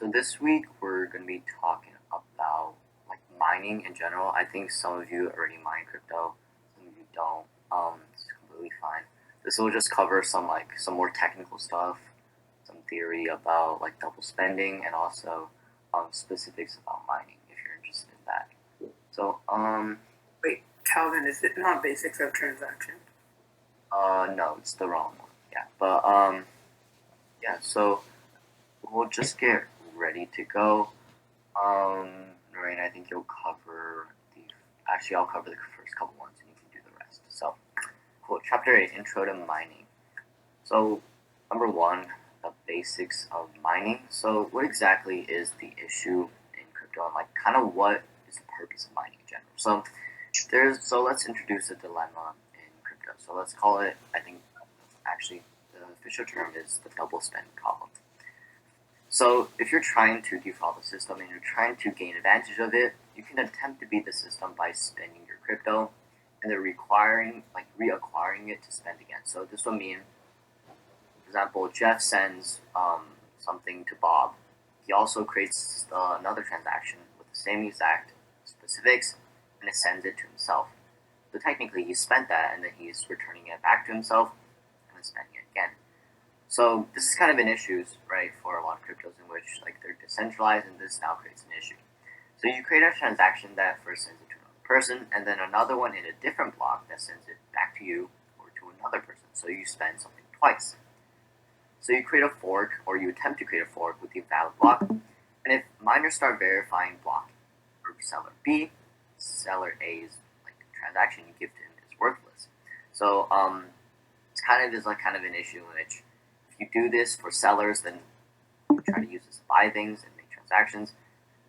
So this week we're going to be talking about like mining in general. I think some of you already mine crypto, some of you don't. It's completely fine. This will just cover some more technical stuff, some theory about like double spending, and also specifics about mining if you're interested in that. So Wait, Calvin, is it not basics of transaction? no, it's the wrong one. Yeah, but yeah. So we'll just get ready to go. Lorraine, I think you'll cover the. Actually, I'll cover the first couple ones, and you can do the rest. So, cool. Chapter 8: Intro to Mining. So, number one, the basics of mining. So, what exactly is the issue in crypto, and like kind of what is the purpose of mining in general? So let's introduce a dilemma in crypto. So let's call it. I think actually the official term is the double spend problem. So if you're trying to defraud the system and you're trying to gain advantage of it, you can attempt to beat the system by spending your crypto and then reacquiring it to spend again. So this will mean, for example, Jeff sends something to Bob. He also creates another transaction with the same exact specifics and it sends it to himself. So technically he spent that and then he's returning it back to himself and then spending it again. So this is kind of an issue, right, for a lot of cryptos in which like they're decentralized, and this now creates an issue. So you create a transaction that first sends it to another person, and then another one in a different block that sends it back to you or to another person. So you spend something twice. So you create a fork, or you attempt to create a fork with the invalid block, and if miners start verifying block for seller B, seller A's like transaction you give to him is worthless. So it's kind of an issue in which if you do this for sellers, then you try to use this to buy things and make transactions,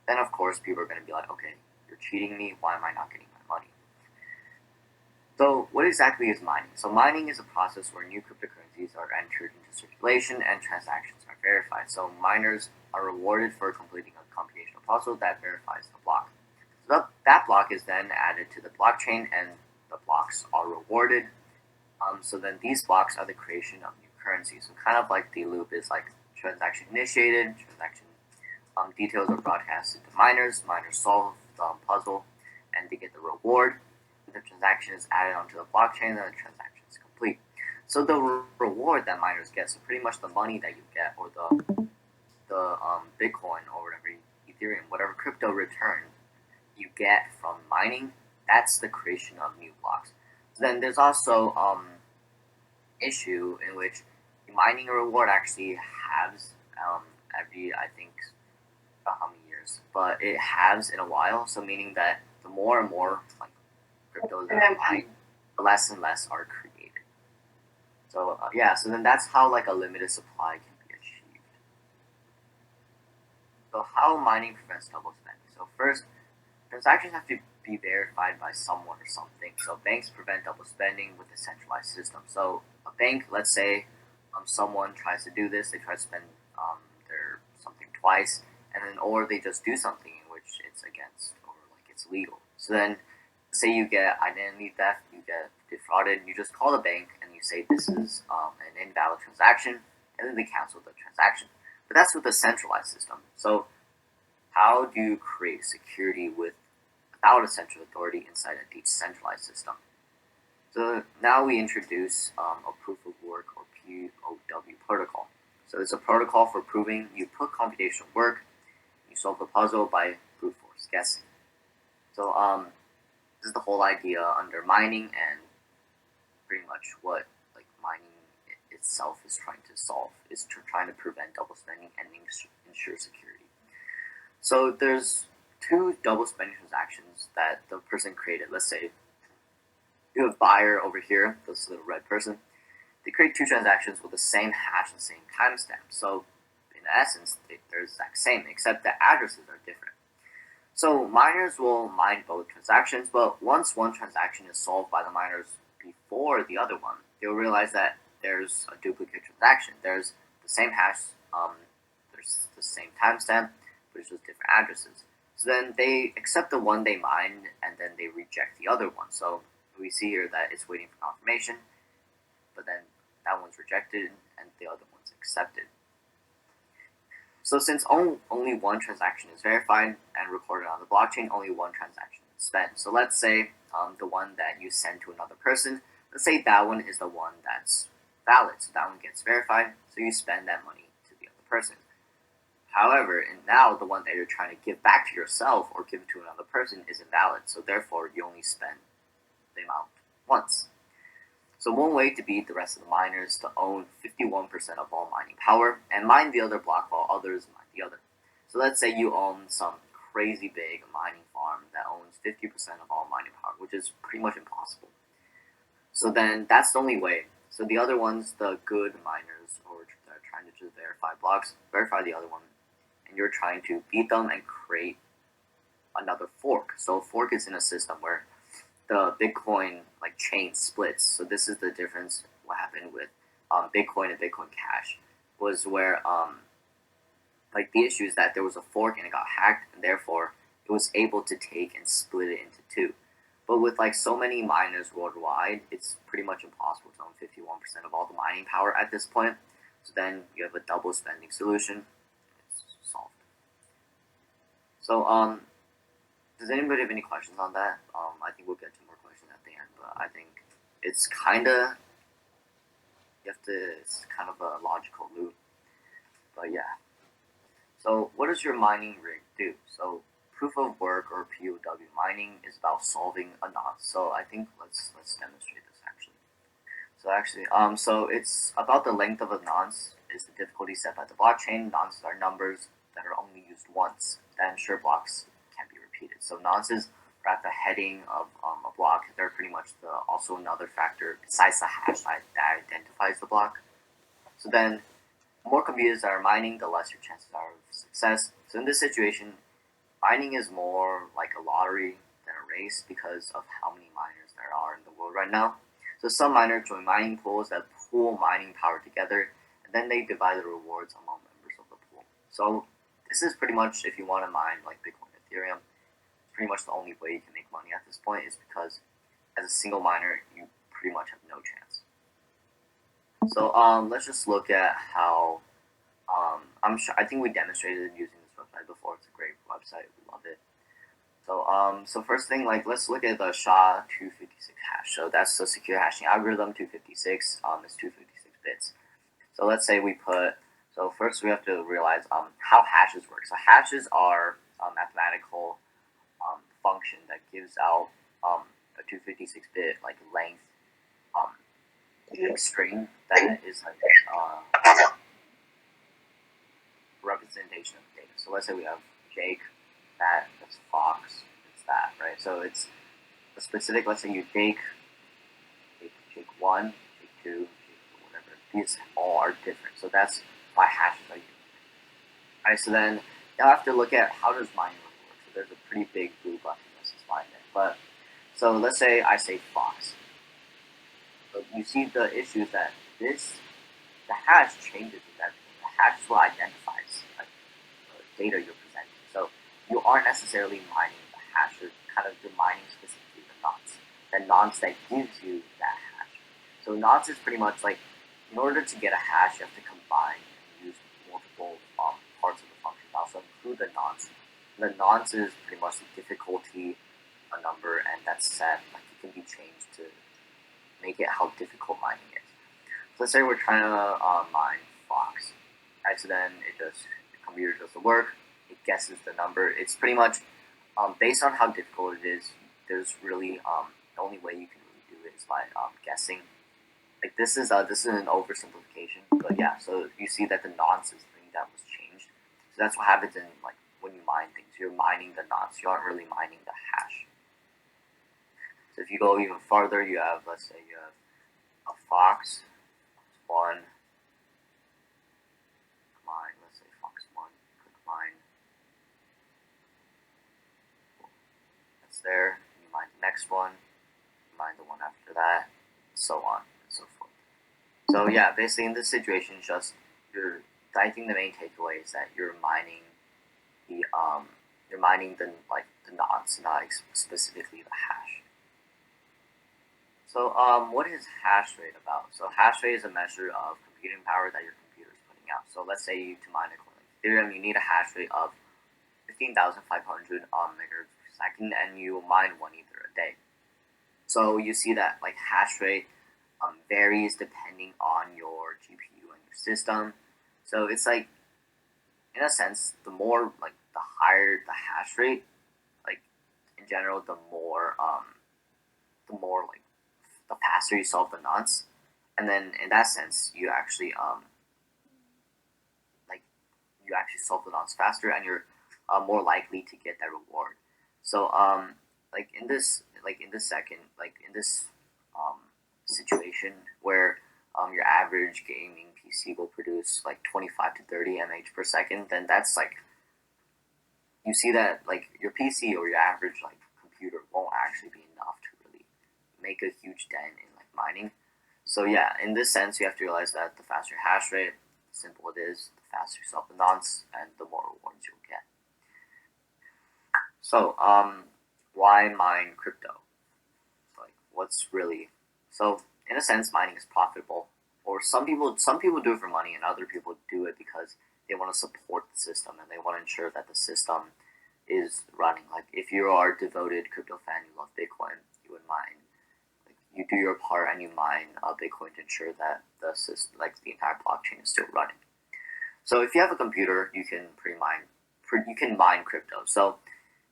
then of course people are going to be like, okay, you're cheating me, why am I not getting my money? So what exactly is mining? So mining is a process where new cryptocurrencies are entered into circulation and transactions are verified. So miners are rewarded for completing a computational puzzle that verifies the block. So that block is then added to the blockchain and the blocks are rewarded. So then these blocks are the creation of new currency. So kind of like the loop is like transaction initiated, transaction details are broadcasted to miners, miners solve the puzzle, and they get the reward. The transaction is added onto the blockchain, and the transaction is complete. So the reward that miners get, so pretty much the money that you get, or the Bitcoin or whatever Ethereum, whatever crypto return you get from mining, that's the creation of new blocks. So then there's also issue in which the mining reward actually halves every, I think, how many years, but it halves in a while. So meaning that the more and more like cryptos that are mined, the less and less are created. So yeah, so then that's how like a limited supply can be achieved. So how mining prevents double spending? So first, transactions have to be verified by someone or something. So banks prevent double spending with a centralized system. So a bank, let's say, someone tries to do this, they try to spend their something twice, and then or they just do something in which it's against or like it's legal. So then, say you get identity theft, you get defrauded, you just call the bank and you say this is an invalid transaction, and then they cancel the transaction. But that's with a centralized system. So how do you create security without a central authority inside a decentralized system? So now we introduce a proof of work or POW protocol. So it's a protocol for proving you put computational work, you solve the puzzle by brute force guessing. So this is the whole idea under mining and pretty much what like mining itself is trying to solve, is trying to prevent double spending and ensure security. So there's two double spending transactions that the person created. Let's say you have buyer over here, this is the red person. They create two transactions with the same hash and same timestamp. So in essence, they're the exact same, except the addresses are different. So miners will mine both transactions, but once one transaction is solved by the miners before the other one, they'll realize that there's a duplicate transaction. There's the same hash, there's the same timestamp, but it's just different addresses. So then they accept the one they mined, and then they reject the other one. So we see here that it's waiting for confirmation, but then that one's rejected and the other one's accepted. So since only one transaction is verified and recorded on the blockchain, only one transaction is spent. So let's say the one that you send to another person, let's say that one is the one that's valid. So that one gets verified, so you spend that money to the other person. However, and now the one that you're trying to give back to yourself or give to another person is invalid. So therefore, you only spend the amount once. So one way to beat the rest of the miners is to own 51% of all mining power and mine the other block while others mine the other. So let's say you own some crazy big mining farm that owns 50% of all mining power, which is pretty much impossible. So then that's the only way. So the other ones, the good miners, or that are trying to just verify blocks, verify the other one, and you're trying to beat them and create another fork. So a fork is in a system where the Bitcoin like chain splits. So this is the difference. What happened with Bitcoin and Bitcoin Cash was where like the issue is that there was a fork and it got hacked, and therefore it was able to take and split it into two. But with like so many miners worldwide, it's pretty much impossible to own 51% of all the mining power at this point. So then you have a double spending solution. It's solved. So does anybody have any questions on that? I think we'll get to more questions at the end, but I think it's kind of it's kind of a logical loop. But yeah. So what does your mining rig do? So proof of work or POW mining is about solving a nonce. So I think let's demonstrate this actually. So it's about the length of a nonce is the difficulty set by the blockchain. Nonces are numbers that are only used once that ensure blocks can't be repeated. So nonces are at the heading of a block. They're pretty much also another factor besides the hash that identifies the block. So then the more computers that are mining, the less your chances are of success. So in this situation, mining is more like a lottery than a race because of how many miners there are in the world right now. So some miners join mining pools that pool mining power together, and then they divide the rewards among members of the pool. So this is pretty much, if you want to mine like Bitcoin and Ethereum, pretty much the only way you can make money at this point is because as a single miner, you pretty much have no chance. So let's just look at how I think we demonstrated using this website before. It's a great website. We love it. So first thing, like let's look at the SHA-256 hash. So that's the secure hashing algorithm. 256 is 256 bits. So let's say we put. So first we have to realize how hashes work. So hashes are a mathematical function that gives out a 256-bit like length string that is like representation of data. So let's say we have Jake, that's Fox, it's that, right? So it's a specific, let's say you Jake 1, Jake 2, Jake whatever. These all are different. So that's why hashes are used. Alright, so then now I have to look at how does mining work. So there's a pretty big blue button that says mine there. But so let's say I say Fox. So you see the issue is that the hash changes with everything. The hash is what identifies like, the data you're presenting. So you aren't necessarily mining the hash, you're mining specifically the nonce that gives you that hash. So nonce is pretty much like, in order to get a hash, you have to combine and use multiple parts of the function. Also include the nonce. And the nonce is pretty much the difficulty, a number, and that's set. Like it can be changed to make it how difficult mining is. So let's say we're trying to mine Fox. Right, so then the computer does the work, it guesses the number. It's pretty much based on how difficult it is. There's really the only way you can really do it is by guessing. Like this is an oversimplification, but yeah. So you see that the nonce is the thing that was changed. So that's what happens in like when you mine things. You're mining the nonce. You aren't really mining the hash. So if you go even farther, you have, let's say you have a Fox 1, mine, let's say Fox 1, click mine. That's there. You mine the next one, you mine the one after that, so on and so forth. So yeah, basically in this situation, I think the main takeaway is that you're mining the nonce, not specifically the hash. So what is hash rate about? So hash rate is a measure of computing power that your computer is putting out. So let's say to mine a coin like Ethereum, you need a hash rate of 15,500 megahertz per second, and you mine 1 Ether a day. So you see that like hash rate varies depending on your GPU and your system. So it's like, in a sense, the more like the higher the hash rate, like in general, the more like the faster you solve the nonce, and then in that sense, you actually solve the nonce faster, and you're more likely to get that reward. So in this situation where your average gaming PC will produce like 25 to 30 mAh per second, then that's like, you see that like your PC or your average like computer won't actually be enough to really make a huge dent in like mining. So yeah, in this sense, you have to realize that the faster hash rate, the simple it is, the faster you solve the nonce, and the more rewards you'll get. So why mine crypto? Like, what's really, so in a sense, mining is profitable. Or some people do it for money, and other people do it because they want to support the system and they want to ensure that the system is running. Like if you are a devoted crypto fan, you love Bitcoin, you would mine. Like you do your part and you mine Bitcoin to ensure that the system, like the entire blockchain, is still running. So if you have a computer, you can mine crypto. So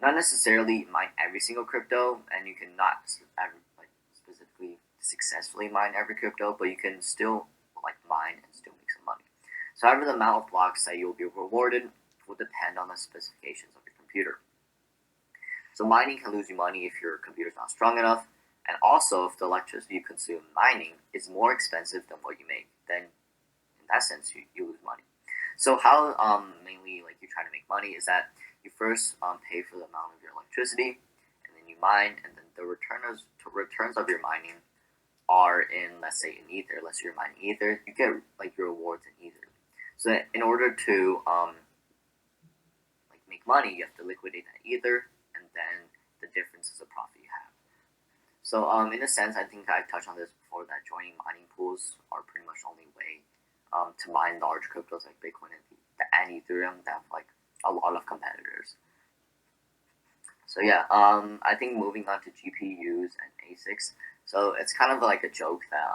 not necessarily mine every single crypto, and you can not specifically successfully mine every crypto, but you can still like mine and still make some money. So however, the amount of blocks that you'll be rewarded will depend on the specifications of your computer. So mining can lose you money if your computer is not strong enough, and also if the electricity you consume mining is more expensive than what you make, then in that sense you lose money. So how mainly like you try to make money is that you first pay for the amount of your electricity, and then you mine, and then the returns of your mining are in, let's say, in Ether. Let's say you're mining Ether, you get like your rewards in Ether. So in order to make money, you have to liquidate that Ether, and then the difference is the profit you have. So in a sense, I think I touched on this before, that joining mining pools are pretty much the only way to mine large cryptos like Bitcoin and Ethereum that have like a lot of competitors. So yeah, I think moving on to GPUs and Asics. So it's kind of like a joke that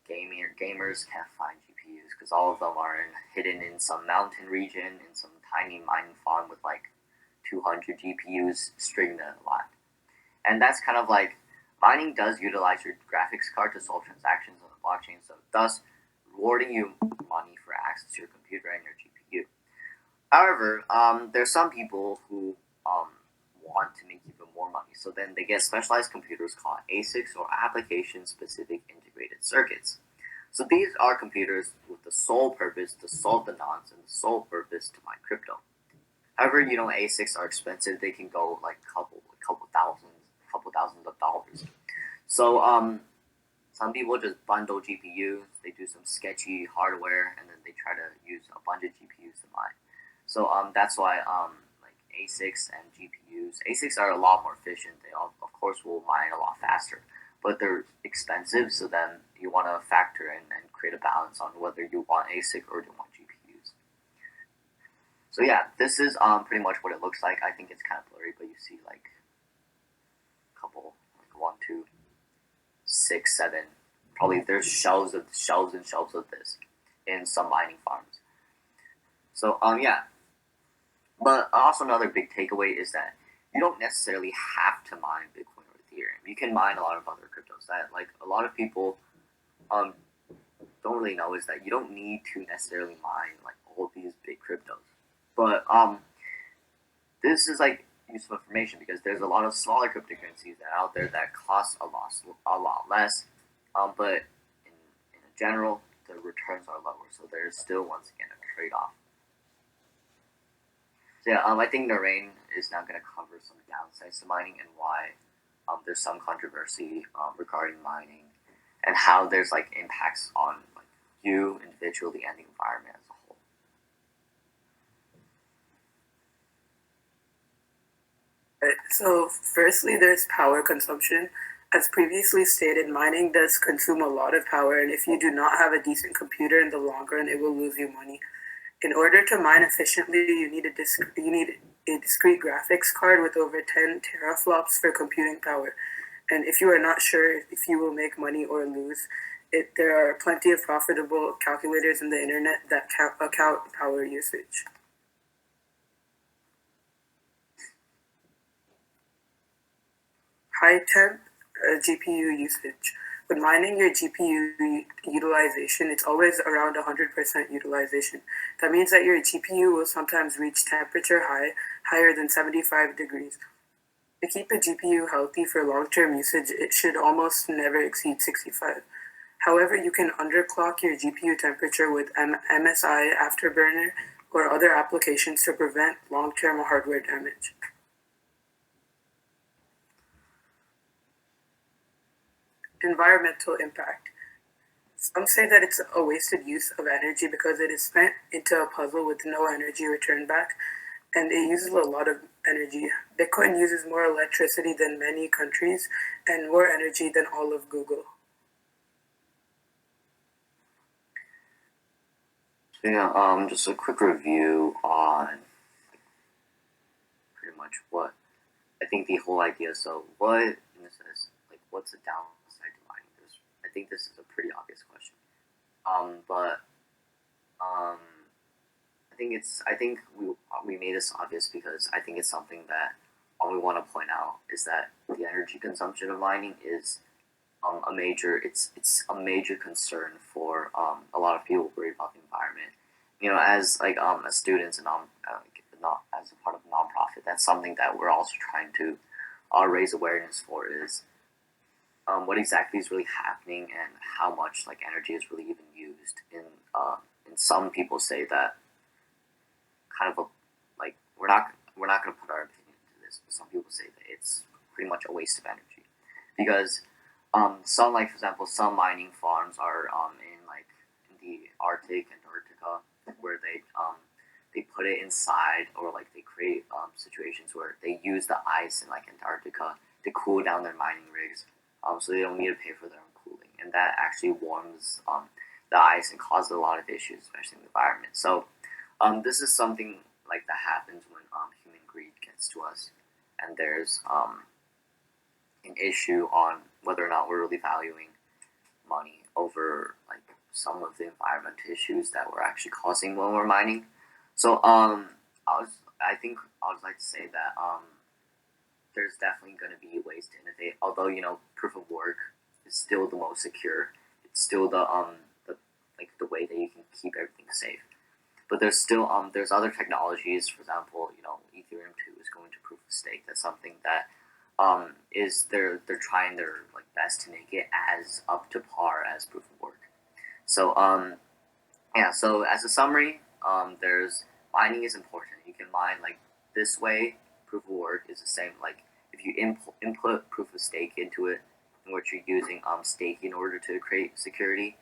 gamers can't find GPUs because all of them are hidden in some mountain region in some tiny mining farm with like 200 GPUs stringed in a lot. And that's kind of like, mining does utilize your graphics card to solve transactions on the blockchain, so thus rewarding you money for access to your computer and your GPU. However, there's some people who want to make even more money, so then they get specialized computers called Asics, or application-specific integrated circuits. So these are computers with the sole purpose to solve the nonce and the sole purpose to mine crypto. However, Asics are expensive. They can go like couple thousands of dollars. So some people just bundle GPUs. They do some sketchy hardware, and then they try to use a bunch of GPUs to mine. So that's why Asics and GPUs. Asics are a lot more efficient. They of course will mine a lot faster, but they're expensive. So then you want to factor in and create a balance on whether you want ASIC or you want GPUs. So yeah, this is pretty much what it looks like. I think it's kind of blurry, but you see like a couple, like 1, 2, 6, 7. Probably there's shelves and shelves of this in some mining farms. So yeah. But also another big takeaway is that you don't necessarily have to mine Bitcoin or Ethereum. You can mine a lot of other cryptos. That like a lot of people don't really know is that you don't need to necessarily mine like all of these big cryptos. But this is like useful information because there's a lot of smaller cryptocurrencies that are out there that cost a lot less. But in general, the returns are lower. So there's still once again a trade-off. So yeah, I think Narain is now going to cover some downsides to mining and why there's some controversy regarding mining and how there's like impacts on like you individually and the environment as a whole. So firstly, there's power consumption. As previously stated, mining does consume a lot of power, and if you do not have a decent computer in the long run, it will lose you money. In order to mine efficiently, you need a discrete graphics card with over 10 teraflops for computing power. And if you are not sure if you will make money or lose, there are plenty of profitable calculators in the internet that account power usage. High temp GPU usage. When mining your GPU utilization, it's always around 100% utilization. That means that your GPU will sometimes reach temperature higher than 75 degrees. To keep a GPU healthy for long-term usage, it should almost never exceed 65. However, you can underclock your GPU temperature with MSI Afterburner or other applications to prevent long-term hardware damage. Environmental impact. Some say that it's a wasted use of energy because it is spent into a puzzle with no energy return back, and it uses a lot of energy. Bitcoin uses more electricity than many countries and more energy than all of Google. So yeah, just a quick review on pretty much what I think the whole idea. So what in this is like what's the downside to mining this? I think this is a pretty obvious question. But I think we made this obvious because I think it's something that all we want to point out is that the energy consumption of mining is a major a major concern for a lot of people worried about the environment. As as students and not as a part of a nonprofit, that's something that we're also trying to raise awareness for is what exactly is really happening and how much energy is really even used in. And some people say that kind of we're not going to put our opinion into this, but some people say that it's pretty much a waste of energy because some for example some mining farms are in the Arctic, Antarctica, where they put it inside or they create situations where they use the ice in Antarctica to cool down their mining rigs, so they don't need to pay for their own cooling, and that actually warms the ice and causes a lot of issues, especially in the environment. So this is something that happens when human greed gets to us, and there's an issue on whether or not we're really valuing money over some of the environmental issues that we're actually causing when we're mining. So I think I would like to say that there's definitely going to be ways to innovate. Although proof of work is still the most secure. It's still the way that you can keep everything safe. But there's still there's other technologies. For example, Ethereum 2 is going to proof of stake. That's something that is they're trying their best to make it as up to par as proof of work. So yeah. So as a summary, there's mining is important. You can mine this way. Proof of work is the same. If you input proof of stake into it, in which you're using stake in order to create security,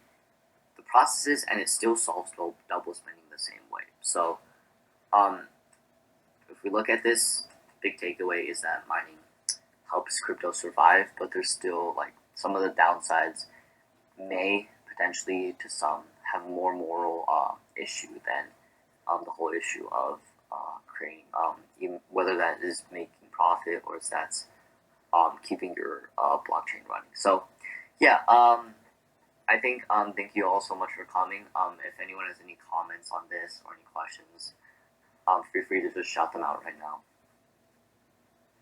the processes and it still solves double spending the same way. So if we look at this, big takeaway is that mining helps crypto survive, but there's still some of the downsides may potentially to some have more moral issue than the whole issue of creating even whether that is making profit or if that's keeping your blockchain running. So yeah, I think thank you all so much for coming. If anyone has any comments on this or any questions, feel free to just shout them out right now.